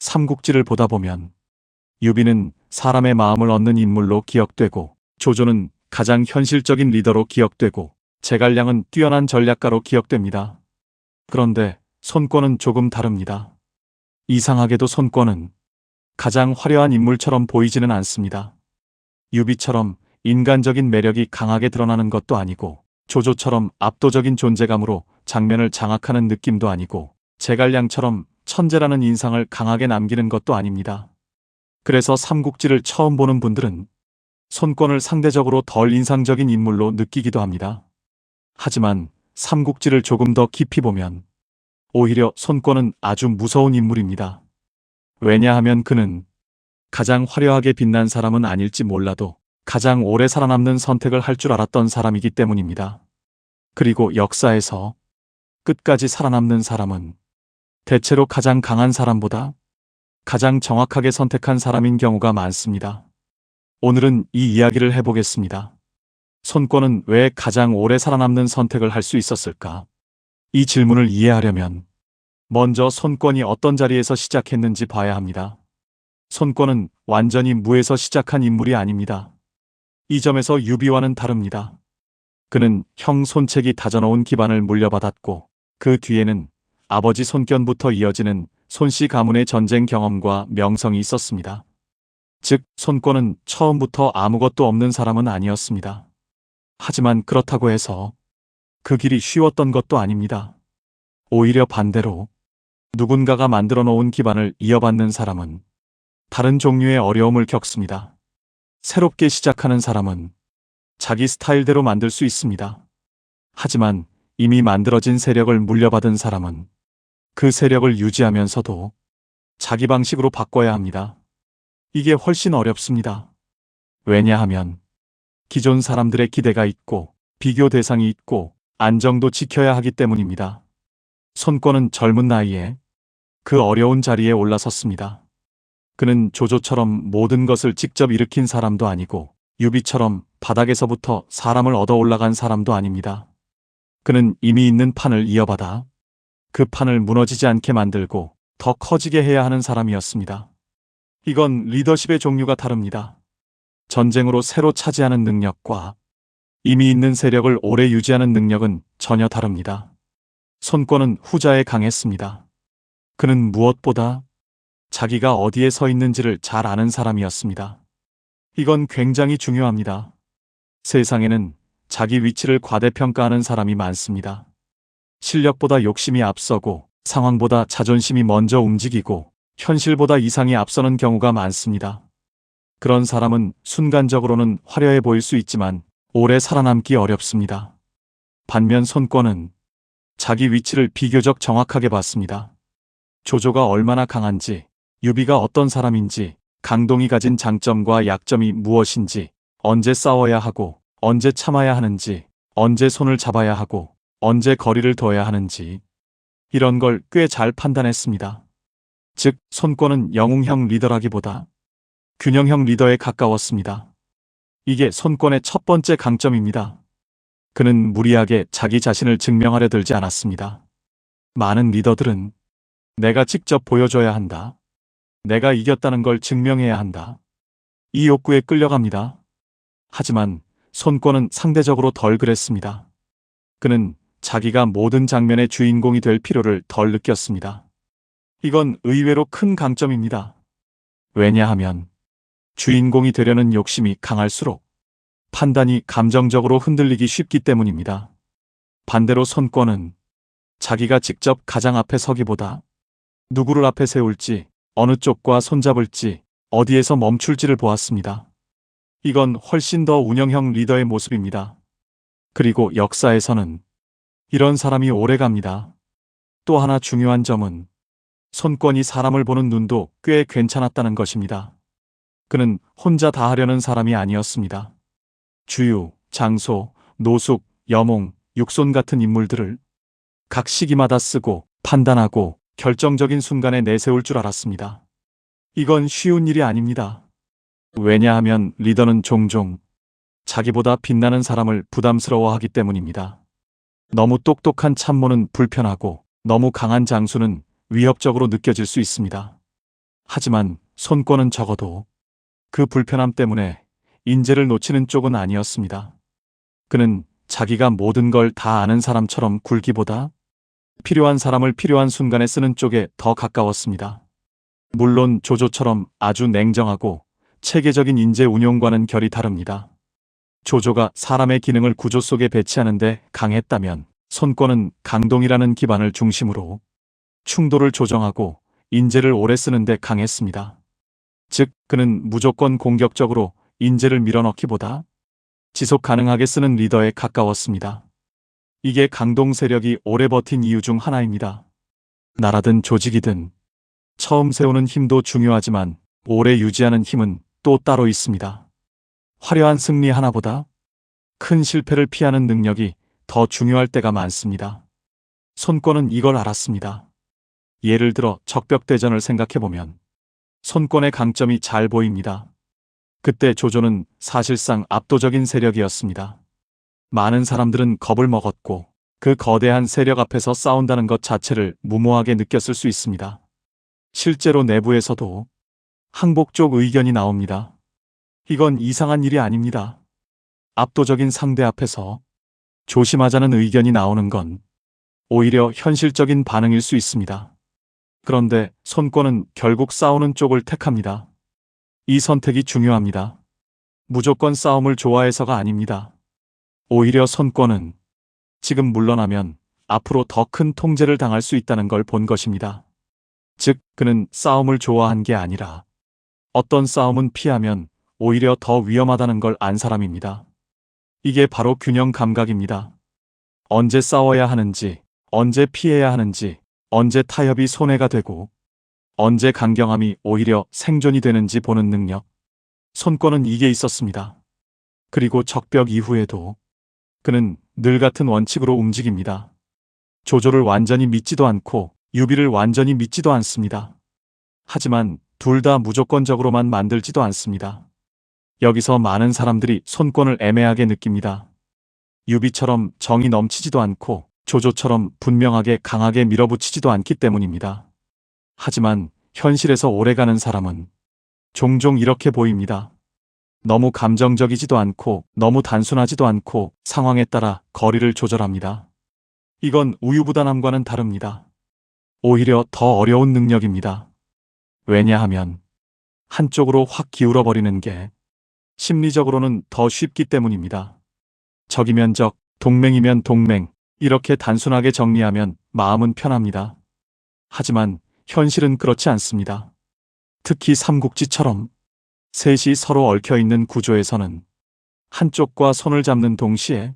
삼국지를 보다 보면 유비는 사람의 마음을 얻는 인물로 기억되고, 조조는 가장 현실적인 리더로 기억되고, 제갈량은 뛰어난 전략가로 기억됩니다. 그런데 손권은 조금 다릅니다. 이상하게도 손권은 가장 화려한 인물처럼 보이지는 않습니다. 유비처럼 인간적인 매력이 강하게 드러나는 것도 아니고, 조조처럼 압도적인 존재감으로 장면을 장악하는 느낌도 아니고, 제갈량처럼 천재라는 인상을 강하게 남기는 것도 아닙니다. 그래서 삼국지를 처음 보는 분들은 손권을 상대적으로 덜 인상적인 인물로 느끼기도 합니다. 하지만 삼국지를 조금 더 깊이 보면 오히려 손권은 아주 무서운 인물입니다. 왜냐하면 그는 가장 화려하게 빛난 사람은 아닐지 몰라도 가장 오래 살아남는 선택을 할 줄 알았던 사람이기 때문입니다. 그리고 역사에서 끝까지 살아남는 사람은 대체로 가장 강한 사람보다 가장 정확하게 선택한 사람인 경우가 많습니다. 오늘은 이 이야기를 해보겠습니다. 손권은 왜 가장 오래 살아남는 선택을 할 수 있었을까? 이 질문을 이해하려면 먼저 손권이 어떤 자리에서 시작했는지 봐야 합니다. 손권은 완전히 무에서 시작한 인물이 아닙니다. 이 점에서 유비와는 다릅니다. 그는 형 손책이 다져놓은 기반을 물려받았고, 그 뒤에는 아버지 손견부터 이어지는 손씨 가문의 전쟁 경험과 명성이 있었습니다. 즉, 손권은 처음부터 아무것도 없는 사람은 아니었습니다. 하지만 그렇다고 해서 그 길이 쉬웠던 것도 아닙니다. 오히려 반대로 누군가가 만들어 놓은 기반을 이어받는 사람은 다른 종류의 어려움을 겪습니다. 새롭게 시작하는 사람은 자기 스타일대로 만들 수 있습니다. 하지만 이미 만들어진 세력을 물려받은 사람은 그 세력을 유지하면서도 자기 방식으로 바꿔야 합니다. 이게 훨씬 어렵습니다. 왜냐하면 기존 사람들의 기대가 있고 비교 대상이 있고 안정도 지켜야 하기 때문입니다. 손권은 젊은 나이에 그 어려운 자리에 올라섰습니다. 그는 조조처럼 모든 것을 직접 일으킨 사람도 아니고, 유비처럼 바닥에서부터 사람을 얻어 올라간 사람도 아닙니다. 그는 이미 있는 판을 이어받아 그 판을 무너지지 않게 만들고 더 커지게 해야 하는 사람이었습니다. 이건 리더십의 종류가 다릅니다. 전쟁으로 새로 차지하는 능력과 이미 있는 세력을 오래 유지하는 능력은 전혀 다릅니다. 손권은 후자에 강했습니다. 그는 무엇보다 자기가 어디에 서 있는지를 잘 아는 사람이었습니다. 이건 굉장히 중요합니다. 세상에는 자기 위치를 과대평가하는 사람이 많습니다. 실력보다 욕심이 앞서고 상황보다 자존심이 먼저 움직이고 현실보다 이상이 앞서는 경우가 많습니다. 그런 사람은 순간적으로는 화려해 보일 수 있지만 오래 살아남기 어렵습니다. 반면 손권은 자기 위치를 비교적 정확하게 봤습니다. 조조가 얼마나 강한지, 유비가 어떤 사람인지, 강동이 가진 장점과 약점이 무엇인지, 언제 싸워야 하고 언제 참아야 하는지, 언제 손을 잡아야 하고 언제 거리를 둬야 하는지, 이런 걸 꽤 잘 판단했습니다. 즉, 손권은 영웅형 리더라기보다 균형형 리더에 가까웠습니다. 이게 손권의 첫 번째 강점입니다. 그는 무리하게 자기 자신을 증명하려 들지 않았습니다. 많은 리더들은 내가 직접 보여줘야 한다, 내가 이겼다는 걸 증명해야 한다, 이 욕구에 끌려갑니다. 하지만 손권은 상대적으로 덜 그랬습니다. 그는 자기가 모든 장면의 주인공이 될 필요를 덜 느꼈습니다. 이건 의외로 큰 강점입니다. 왜냐하면 주인공이 되려는 욕심이 강할수록 판단이 감정적으로 흔들리기 쉽기 때문입니다. 반대로 손권은 자기가 직접 가장 앞에 서기보다 누구를 앞에 세울지, 어느 쪽과 손잡을지, 어디에서 멈출지를 보았습니다. 이건 훨씬 더 운영형 리더의 모습입니다. 그리고 역사에서는 이런 사람이 오래갑니다. 또 하나 중요한 점은 손권이 사람을 보는 눈도 꽤 괜찮았다는 것입니다. 그는 혼자 다 하려는 사람이 아니었습니다. 주유, 장소, 노숙, 여몽, 육손 같은 인물들을 각 시기마다 쓰고 판단하고 결정적인 순간에 내세울 줄 알았습니다. 이건 쉬운 일이 아닙니다. 왜냐하면 리더는 종종 자기보다 빛나는 사람을 부담스러워하기 때문입니다. 너무 똑똑한 참모는 불편하고 너무 강한 장수는 위협적으로 느껴질 수 있습니다. 하지만 손권은 적어도 그 불편함 때문에 인재를 놓치는 쪽은 아니었습니다. 그는 자기가 모든 걸 다 아는 사람처럼 굴기보다 필요한 사람을 필요한 순간에 쓰는 쪽에 더 가까웠습니다. 물론 조조처럼 아주 냉정하고 체계적인 인재 운용과는 결이 다릅니다. 조조가 사람의 기능을 구조 속에 배치하는데 강했다면 손권은 강동이라는 기반을 중심으로 충돌을 조정하고 인재를 오래 쓰는데 강했습니다. 즉, 그는 무조건 공격적으로 인재를 밀어넣기보다 지속 가능하게 쓰는 리더에 가까웠습니다. 이게 강동 세력이 오래 버틴 이유 중 하나입니다. 나라든 조직이든 처음 세우는 힘도 중요하지만 오래 유지하는 힘은 또 따로 있습니다. 화려한 승리 하나보다 큰 실패를 피하는 능력이 더 중요할 때가 많습니다. 손권은 이걸 알았습니다. 예를 들어 적벽대전을 생각해보면 손권의 강점이 잘 보입니다. 그때 조조는 사실상 압도적인 세력이었습니다. 많은 사람들은 겁을 먹었고 그 거대한 세력 앞에서 싸운다는 것 자체를 무모하게 느꼈을 수 있습니다. 실제로 내부에서도 항복 쪽 의견이 나옵니다. 이건 이상한 일이 아닙니다. 압도적인 상대 앞에서 조심하자는 의견이 나오는 건 오히려 현실적인 반응일 수 있습니다. 그런데 손권은 결국 싸우는 쪽을 택합니다. 이 선택이 중요합니다. 무조건 싸움을 좋아해서가 아닙니다. 오히려 손권은 지금 물러나면 앞으로 더 큰 통제를 당할 수 있다는 걸 본 것입니다. 즉, 그는 싸움을 좋아한 게 아니라 어떤 싸움은 피하면 오히려 더 위험하다는 걸 안 사람입니다. 이게 바로 균형 감각입니다. 언제 싸워야 하는지, 언제 피해야 하는지, 언제 타협이 손해가 되고 언제 강경함이 오히려 생존이 되는지 보는 능력. 손권은 이게 있었습니다. 그리고 적벽 이후에도 그는 늘 같은 원칙으로 움직입니다. 조조를 완전히 믿지도 않고 유비를 완전히 믿지도 않습니다. 하지만 둘 다 무조건적으로만 만들지도 않습니다. 여기서 많은 사람들이 손권을 애매하게 느낍니다. 유비처럼 정이 넘치지도 않고 조조처럼 분명하게 강하게 밀어붙이지도 않기 때문입니다. 하지만 현실에서 오래가는 사람은 종종 이렇게 보입니다. 너무 감정적이지도 않고 너무 단순하지도 않고 상황에 따라 거리를 조절합니다. 이건 우유부단함과는 다릅니다. 오히려 더 어려운 능력입니다. 왜냐하면 한쪽으로 확 기울어버리는 게 심리적으로는 더 쉽기 때문입니다. 적이면 적, 동맹이면 동맹, 이렇게 단순하게 정리하면 마음은 편합니다. 하지만 현실은 그렇지 않습니다. 특히 삼국지처럼 셋이 서로 얽혀있는 구조에서는 한쪽과 손을 잡는 동시에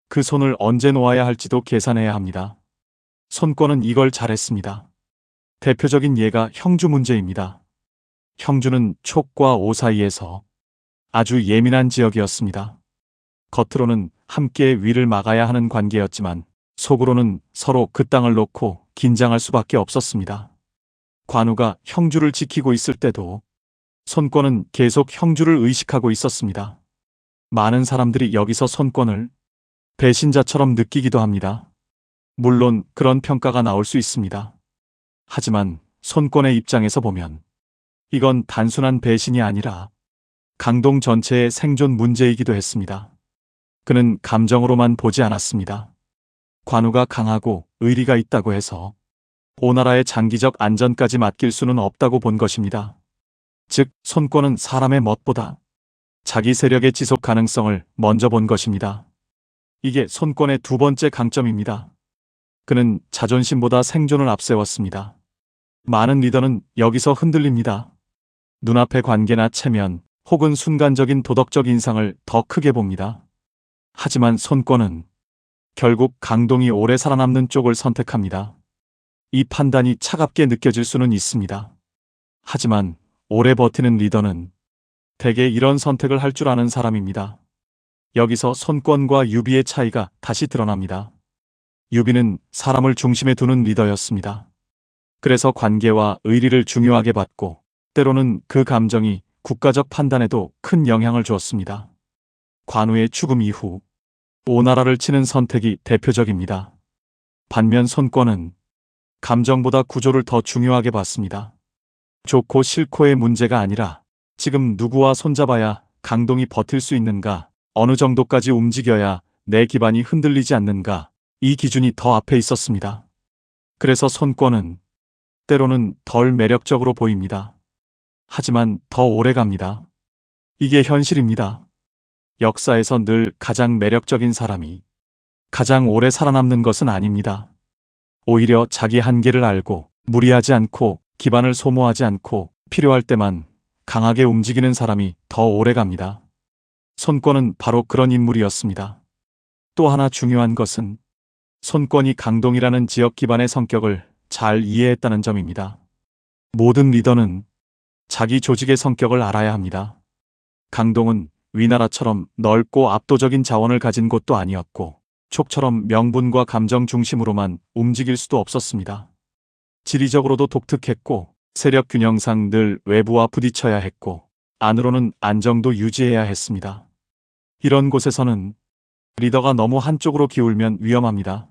그 손을 언제 놓아야 할지도 계산해야 합니다. 손권은 이걸 잘했습니다. 대표적인 예가 형주 문제입니다. 형주는 촉과 오 사이에서 아주 예민한 지역이었습니다. 겉으로는 함께 위를 막아야 하는 관계였지만 속으로는 서로 그 땅을 놓고 긴장할 수밖에 없었습니다. 관우가 형주를 지키고 있을 때도 손권은 계속 형주를 의식하고 있었습니다. 많은 사람들이 여기서 손권을 배신자처럼 느끼기도 합니다. 물론 그런 평가가 나올 수 있습니다. 하지만 손권의 입장에서 보면 이건 단순한 배신이 아니라 강동 전체의 생존 문제이기도 했습니다. 그는 감정으로만 보지 않았습니다. 관우가 강하고 의리가 있다고 해서 오나라의 장기적 안전까지 맡길 수는 없다고 본 것입니다. 즉, 손권은 사람의 멋보다 자기 세력의 지속 가능성을 먼저 본 것입니다. 이게 손권의 두 번째 강점입니다. 그는 자존심보다 생존을 앞세웠습니다. 많은 리더는 여기서 흔들립니다. 눈앞의 관계나 체면 혹은 순간적인 도덕적 인상을 더 크게 봅니다. 하지만 손권은 결국 강동이 오래 살아남는 쪽을 선택합니다. 이 판단이 차갑게 느껴질 수는 있습니다. 하지만 오래 버티는 리더는 대개 이런 선택을 할 줄 아는 사람입니다. 여기서 손권과 유비의 차이가 다시 드러납니다. 유비는 사람을 중심에 두는 리더였습니다. 그래서 관계와 의리를 중요하게 봤고 때로는 그 감정이 국가적 판단에도 큰 영향을 주었습니다. 관우의 죽음 이후 오나라를 치는 선택이 대표적입니다. 반면 손권은 감정보다 구조를 더 중요하게 봤습니다. 좋고 싫고의 문제가 아니라 지금 누구와 손잡아야 강동이 버틸 수 있는가, 어느 정도까지 움직여야 내 기반이 흔들리지 않는가, 이 기준이 더 앞에 있었습니다. 그래서 손권은 때로는 덜 매력적으로 보입니다. 하지만 더 오래 갑니다. 이게 현실입니다. 역사에서 늘 가장 매력적인 사람이 가장 오래 살아남는 것은 아닙니다. 오히려 자기 한계를 알고 무리하지 않고 기반을 소모하지 않고 필요할 때만 강하게 움직이는 사람이 더 오래 갑니다. 손권은 바로 그런 인물이었습니다. 또 하나 중요한 것은 손권이 강동이라는 지역 기반의 성격을 잘 이해했다는 점입니다. 모든 리더는 자기 조직의 성격을 알아야 합니다. 강동은 위나라처럼 넓고 압도적인 자원을 가진 곳도 아니었고 촉처럼 명분과 감정 중심으로만 움직일 수도 없었습니다. 지리적으로도 독특했고 세력 균형상 늘 외부와 부딪혀야 했고 안으로는 안정도 유지해야 했습니다. 이런 곳에서는 리더가 너무 한쪽으로 기울면 위험합니다.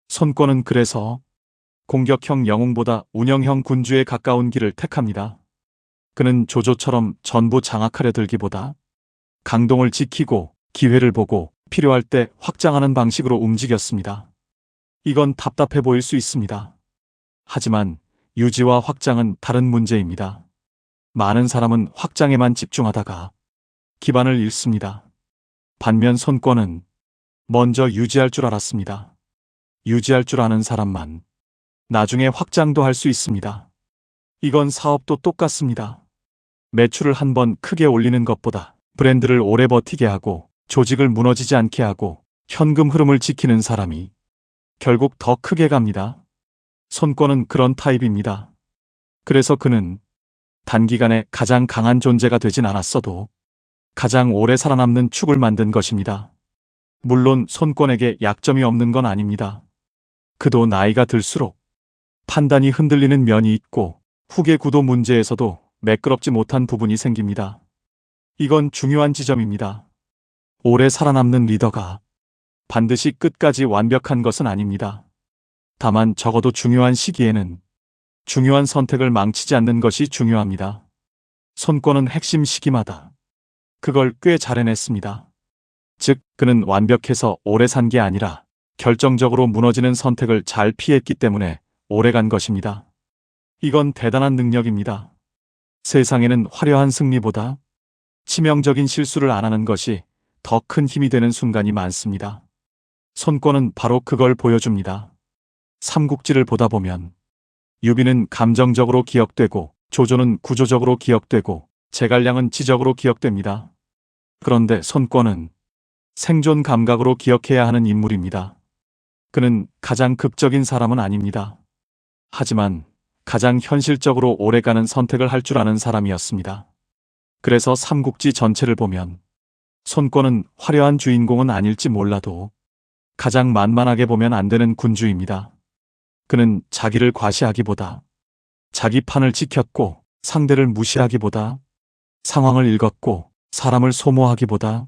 손권은 그래서 공격형 영웅보다 운영형 군주에 가까운 길을 택합니다. 그는 조조처럼 전부 장악하려 들기보다 강동을 지키고 기회를 보고 필요할 때 확장하는 방식으로 움직였습니다. 이건 답답해 보일 수 있습니다. 하지만 유지와 확장은 다른 문제입니다. 많은 사람은 확장에만 집중하다가 기반을 잃습니다. 반면 손권은 먼저 유지할 줄 알았습니다. 유지할 줄 아는 사람만 나중에 확장도 할 수 있습니다. 이건 사업도 똑같습니다. 매출을 한 번 크게 올리는 것보다 브랜드를 오래 버티게 하고 조직을 무너지지 않게 하고 현금 흐름을 지키는 사람이 결국 더 크게 갑니다. 손권은 그런 타입입니다. 그래서 그는 단기간에 가장 강한 존재가 되진 않았어도 가장 오래 살아남는 축을 만든 것입니다. 물론 손권에게 약점이 없는 건 아닙니다. 그도 나이가 들수록 판단이 흔들리는 면이 있고 후계 구도 문제에서도 매끄럽지 못한 부분이 생깁니다. 이건 중요한 지점입니다. 오래 살아남는 리더가 반드시 끝까지 완벽한 것은 아닙니다. 다만 적어도 중요한 시기에는 중요한 선택을 망치지 않는 것이 중요합니다. 손권은 핵심 시기마다 그걸 꽤 잘 해냈습니다. 즉, 그는 완벽해서 오래 산 게 아니라 결정적으로 무너지는 선택을 잘 피했기 때문에 오래 간 것입니다. 이건 대단한 능력입니다. 세상에는 화려한 승리보다 치명적인 실수를 안 하는 것이 더 큰 힘이 되는 순간이 많습니다. 손권은 바로 그걸 보여줍니다. 삼국지를 보다 보면 유비는 감정적으로 기억되고 조조는 구조적으로 기억되고 제갈량은 지적으로 기억됩니다. 그런데 손권은 생존 감각으로 기억해야 하는 인물입니다. 그는 가장 극적인 사람은 아닙니다. 하지만 가장 현실적으로 오래가는 선택을 할 줄 아는 사람이었습니다. 그래서 삼국지 전체를 보면 손권은 화려한 주인공은 아닐지 몰라도 가장 만만하게 보면 안 되는 군주입니다. 그는 자기를 과시하기보다 자기 판을 지켰고 상대를 무시하기보다 상황을 읽었고 사람을 소모하기보다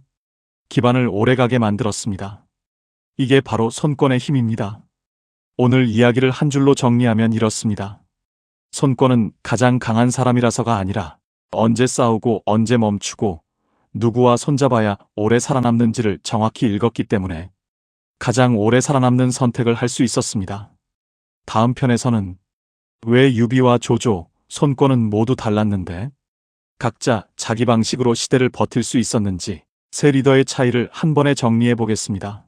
기반을 오래가게 만들었습니다. 이게 바로 손권의 힘입니다. 오늘 이야기를 한 줄로 정리하면 이렇습니다. 손권은 가장 강한 사람이라서가 아니라 언제 싸우고 언제 멈추고 누구와 손잡아야 오래 살아남는지를 정확히 읽었기 때문에 가장 오래 살아남는 선택을 할 수 있었습니다. 다음 편에서는 왜 유비와 조조, 손권은 모두 달랐는데 각자 자기 방식으로 시대를 버틸 수 있었는지 세 리더의 차이를 한 번에 정리해 보겠습니다.